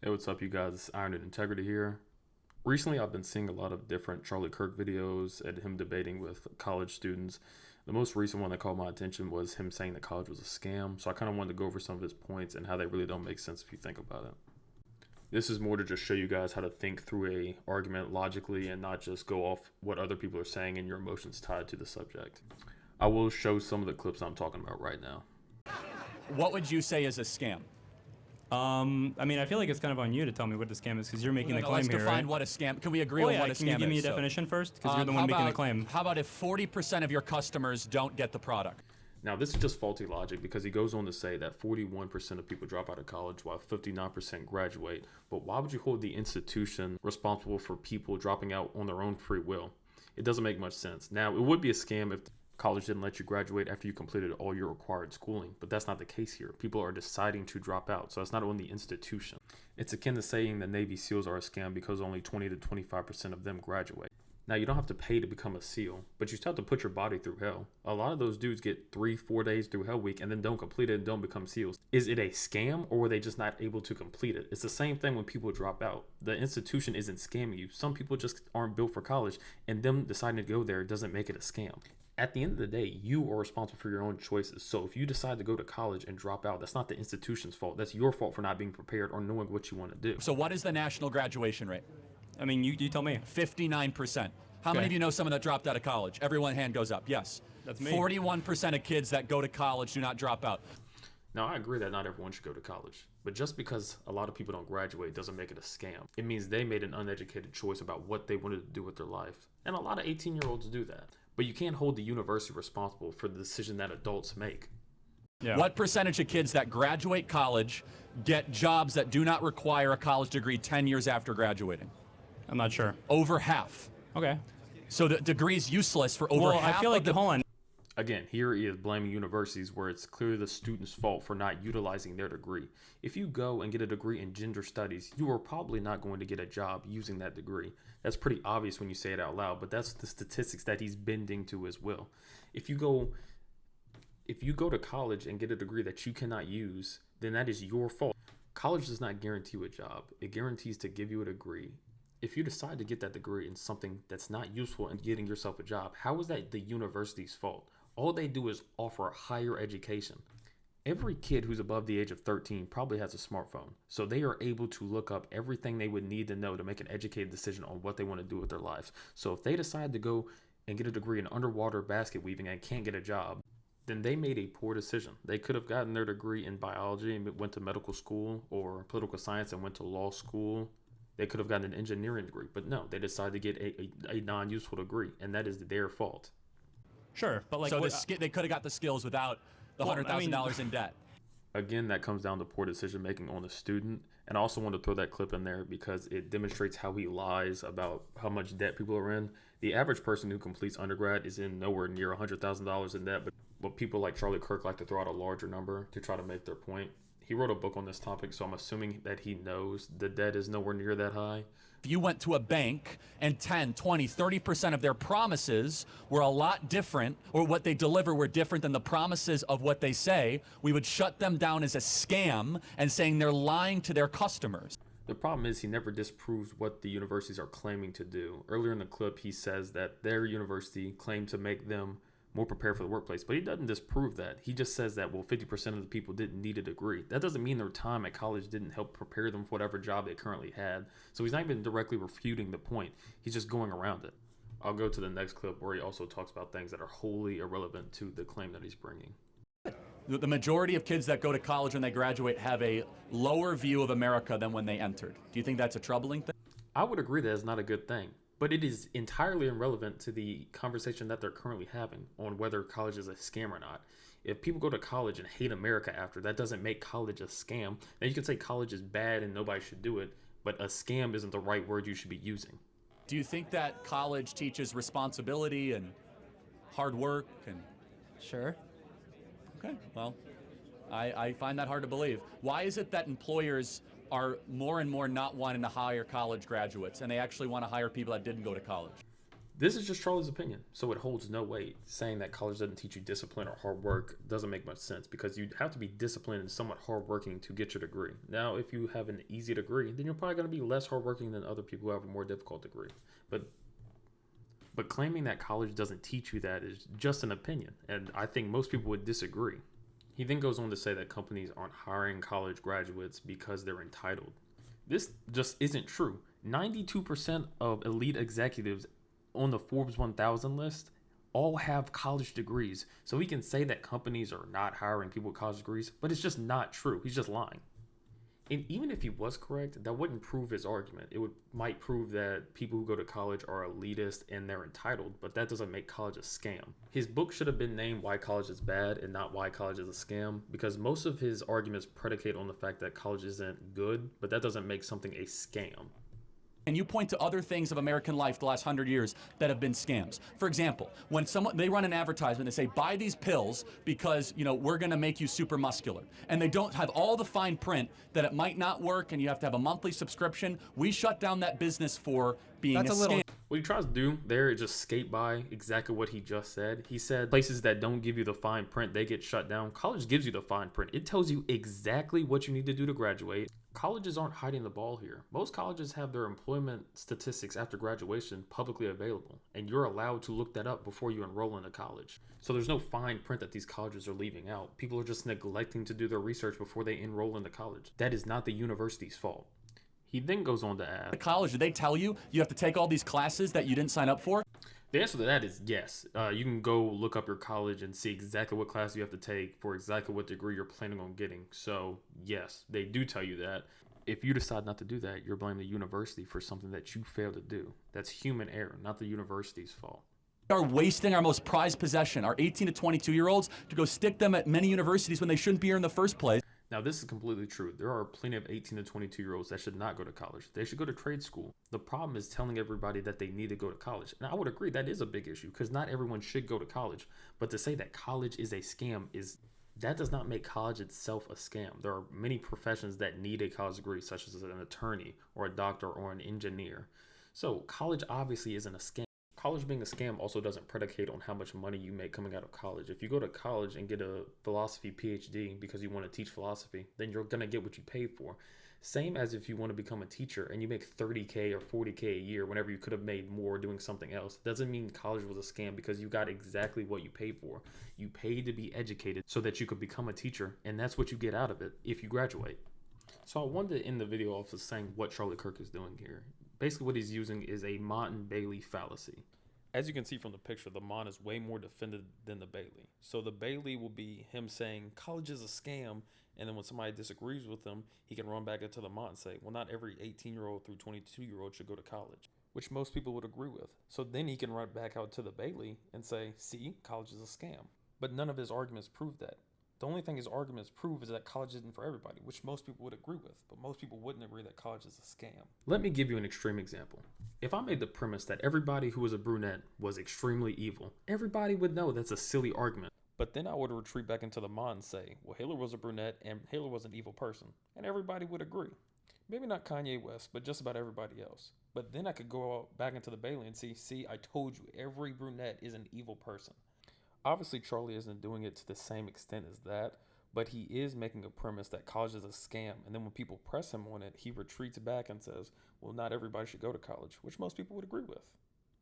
Hey, what's up, you guys? Iron and Integrity here. Recently, I've been seeing a lot of different Charlie Kirk videos and him debating with college students. The most recent one that caught my attention was him saying that college was a scam. So I kind of wanted to go over some of his points and how they really don't make sense if you think about it. This is more to just show you guys how to think through a argument logically and not just go off what other people are saying and your emotions tied to the subject. I will show some of the clips I'm talking about right now. What would you say is a scam? I feel like it's kind of on you to tell me what the scam is because you're making the claim Let's here, define right? what a scam. Can we agree Oh on yeah, what a scam is? can you give me a So, definition first? Because you're the one how making the about- claim. How about if 40% of your customers don't get the product? Now, this is just faulty logic because he goes on to say that 41% of people drop out of college while 59% graduate. But why would you hold the institution responsible for people dropping out on their own free will? It doesn't make much sense. Now, it would be a scam if college didn't let you graduate after you completed all your required schooling, but that's not the case here. People are deciding to drop out, so it's not on the institution. It's akin to saying the Navy SEALs are a scam because only 20 to 25% of them graduate. Now, you don't have to pay to become a SEAL, but you still have to put your body through hell. A lot of those dudes get 3-4 days through Hell Week and then don't complete it and don't become SEALs. Is it a scam or were they just not able to complete it? It's the same thing when people drop out. The institution isn't scamming you. Some people just aren't built for college, and them deciding to go there doesn't make it a scam. At the end of the day, you are responsible for your own choices. So if you decide to go to college and drop out, that's not the institution's fault. That's your fault for not being prepared or knowing what you want to do. So what is the national graduation rate? You tell me. 59%. How many Okay. of you know someone that dropped out of college? Everyone hand goes up. Yes. That's me. 41% of kids that go to college do not drop out. Now, I agree that not everyone should go to college, but just because a lot of people don't graduate doesn't make it a scam. It means they made an uneducated choice about what they wanted to do with their life. And a lot of 18-year-olds do that. But you can't hold the university responsible for the decision that adults make. Yeah. What percentage of kids that graduate college get jobs that do not require a college degree 10 years after graduating? I'm not sure. Over half. Okay. So the degree's useless for over Well, half I feel like of the... hold on. Again, here he is blaming universities where it's clearly the student's fault for not utilizing their degree. If you go and get a degree in gender studies, you are probably not going to get a job using that degree. That's pretty obvious when you say it out loud, but that's the statistics that he's bending to as well. If you go to college and get a degree that you cannot use, then that is your fault. College does not guarantee you a job. It guarantees to give you a degree. If you decide to get that degree in something that's not useful in getting yourself a job, how is that the university's fault? All they do is offer a higher education. Every kid who's above the age of 13 probably has a smartphone, so they are able to look up everything they would need to know to make an educated decision on what they want to do with their lives. So if they decide to go and get a degree in underwater basket weaving and can't get a job, then they made a poor decision. They could have gotten their degree in biology and went to medical school, or political science and went to law school. They could have gotten an engineering degree, but no, they decided to get a non-useful degree, and that is their fault. Sure, but like So what, they could have got the skills without the Well, $100,000 in debt. Again, that comes down to poor decision making on the student. And I also want to throw that clip in there because it demonstrates how he lies about how much debt people are in. The average person who completes undergrad is in nowhere near $100,000 in debt, but people like Charlie Kirk like to throw out a larger number to try to make their point. He wrote a book on this topic, so I'm assuming that he knows the debt is nowhere near that high. If you went to a bank and 10, 20, 30% of their promises were a lot different, or what they deliver were different than the promises of what they say, we would shut them down as a scam and saying they're lying to their customers. The problem is he never disproves what the universities are claiming to do. Earlier in the clip, he says that their university claimed to make them more prepared for the workplace, but he doesn't disprove that. He just says that, well, 50% of the people didn't need a degree. That doesn't mean their time at college didn't help prepare them for whatever job they currently had. So he's not even directly refuting the point. He's just going around it. I'll go to the next clip where he also talks about things that are wholly irrelevant to the claim that he's bringing. The majority of kids that go to college when they graduate have a lower view of America than when they entered. Do you think that's a troubling thing? I would agree that it's not a good thing, but it is entirely irrelevant to the conversation that they're currently having on whether college is a scam or not. If people go to college and hate America after, that doesn't make college a scam. Now you can say college is bad and nobody should do it, but a scam isn't the right word you should be using. Do you think that college teaches responsibility and hard work and... Sure. Okay, well, I find that hard to believe. Why is it that employers are more and more not wanting to hire college graduates and they actually want to hire people that didn't go to college? This is just Charlie's opinion, so it holds no weight. Saying that college doesn't teach you discipline or hard work doesn't make much sense, because you have to be disciplined and somewhat hardworking to get your degree. Now, if you have an easy degree, then you're probably going to be less hardworking than other people who have a more difficult degree. But claiming that college doesn't teach you that is just an opinion, and I think most people would disagree. He then goes on to say that companies aren't hiring college graduates because they're entitled. This just isn't true. 92% of elite executives on the Forbes 1000 list all have college degrees. So he can say that companies are not hiring people with college degrees, but it's just not true. He's just lying. And even if he was correct, that wouldn't prove his argument. It might prove that people who go to college are elitist and they're entitled, but that doesn't make college a scam. His book should have been named Why College is Bad and not Why College is a Scam, because most of his arguments predicate on the fact that college isn't good, but that doesn't make something a scam. And you point to other things of American life the last 100 years that have been scams. For example, when they run an advertisement, they say, buy these pills because, we're going to make you super muscular. And they don't have all the fine print that it might not work and you have to have a monthly subscription. We shut down that business for being a scam. What he tries to do there is just skate by exactly what he just said. He said places that don't give you the fine print, they get shut down. College gives you the fine print. It tells you exactly what you need to do to graduate. Colleges aren't hiding the ball here. Most colleges have their employment statistics after graduation publicly available, and you're allowed to look that up before you enroll into college. So there's no fine print that these colleges are leaving out. People are just neglecting to do their research before they enroll into college. That is not the university's fault. He then goes on to ask, at college, did they tell you you have to take all these classes that you didn't sign up for? The answer to that is yes. You can go look up your college and see exactly what class you have to take for exactly what degree you're planning on getting. So yes, they do tell you that. If you decide not to do that, you're blaming the university for something that you failed to do. That's human error, not the university's fault. We are wasting our most prized possession, our 18 to 22-year-olds, to go stick them at many universities when they shouldn't be here in the first place. Now, this is completely true. There are plenty of 18 to 22-year-olds that should not go to college. They should go to trade school. The problem is telling everybody that they need to go to college. And I would agree that is a big issue, because not everyone should go to college. But to say that college is a scam that does not make college itself a scam. There are many professions that need a college degree, such as an attorney or a doctor or an engineer. So college obviously isn't a scam. College being a scam also doesn't predicate on how much money you make coming out of college. If you go to college and get a philosophy PhD because you want to teach philosophy, then you're going to get what you pay for. Same as if you want to become a teacher and you make $30K or $40K a year whenever you could have made more doing something else. Doesn't mean college was a scam, because you got exactly what you paid for. You paid to be educated so that you could become a teacher, and that's what you get out of it if you graduate. So I wanted to end the video off with saying what Charlie Kirk is doing here. Basically what he's using is a Mont and Bailey fallacy. As you can see from the picture, the Mont is way more defended than the Bailey. So the Bailey will be him saying college is a scam, and then when somebody disagrees with him, he can run back into the Mont and say, well, not every 18-year-old through 22-year-old should go to college, which most people would agree with. So then he can run back out to the Bailey and say, see, college is a scam. But none of his arguments prove that. The only thing his arguments prove is that college isn't for everybody, which most people would agree with, but most people wouldn't agree that college is a scam. Let me give you an extreme example. If I made the premise that everybody who was a brunette was extremely evil, everybody would know that's a silly argument. But then I would retreat back into the Mont and say, well, Hitler was a brunette and Hitler was an evil person, and everybody would agree. Maybe not Kanye West, but just about everybody else. But then I could go out back into the Bailey and see, I told you, every brunette is an evil person. Obviously, Charlie isn't doing it to the same extent as that, but he is making a premise that college is a scam. And then when people press him on it, he retreats back and says, well, not everybody should go to college, which most people would agree with.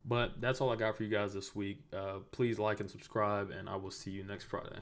But that's all I got for you guys this week. Please like and subscribe, and I will see you next Friday.